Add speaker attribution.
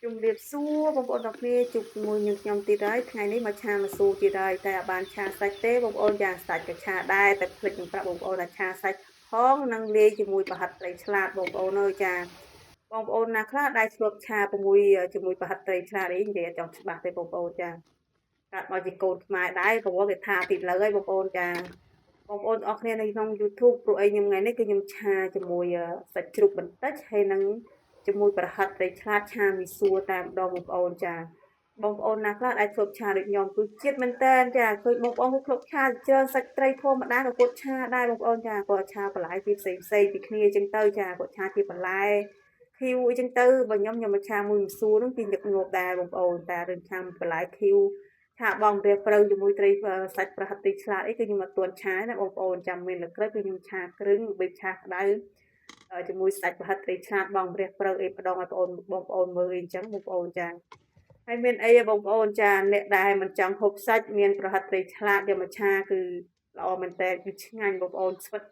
Speaker 1: ជំរាបសួរបងប្អូនទាំងគ្នាជួបជាមួយនឹងខ្ញុំទៀតហើយថ្ងៃនេះមកឆាម្សៅទៀតហើយតែអាចបានឆាសាច់ទេបងប្អូនចាសាច់ក៏ឆាដែរតែភ្លេចនឹងប្រាប់បងប្អូនថាឆាសាច់ផងនិងលាយជាមួយប្រហិតត្រីឆ្លាតបងប្អូនអើយចាបងប្អូនណាខ្លះដែលធ្លាប់ឆាជាមួយប្រហិតត្រីឆ្លាតអីនិយាយអត់ចង់ច្បាស់ទេបងប្អូនចាកាត់មកជាកូនខ្មែរដែរក៏គេថាតិចលើហើយបងប្អូនចាបងប្អូនអរគ្នានៅក្នុង YouTube ព្រោះអីខ្ញុំថ្ងៃនេះគឺខ្ញុំឆាជាមួយសាច់ជ្រូកបន្តិចហើយនឹងជាមួយប្រហិតត្រីឆ្លាតឆាមីសួរតែម្ដងបងប្អូនចាបងប្អូនណាខ្លះដែលធ្លាប់ឆាដូចខ្ញុំគឺជាតិមែនតើចាឃើញបងប្អូនធ្លាប់ឆាច្រើនសាច់ត្រីធម្មតាក៏គាត់ឆាដែរបងប្អូនចាគាត់ឆាបន្លែពីផ្សេងពីគ្នាអញ្ចឹងទៅចាគាត់ឆាជាបន្លែឃីវអញ្ចឹងទៅបើខ្ញុំមកឆាមួយមីសួរហ្នឹងគឺញឹកញាប់ដែរបងប្អូនតែរឿងឆាបន្លែឃីវឆាបងព្រះព្រៅជាមួយត្រីសាច់ប្រហិតត្រីឆ្លាតអីគឺខ្ញុំអត់ទាន់ឆាណាបងប្អូនចាំមានលើក្រោយគឺខ្ញុំឆាគ្រឿងរបៀបឆាក្តៅជាមួយសាច់ប្រហិតត្រីឆ្លាតបងព្រះព្រៅអីម្ដងឲ្យបងប្អូនមើលអីអញ្ចឹងបងប្អូនចាហើយមានអីបងប្អូនចាអ្នកដែលមិនចង់ហូបសាច់មានប្រហិតត្រីឆ្លាតយកមកឆាគឺល្អមែនតើគឺឆ្ងាញ់បងប្អូនស្វិត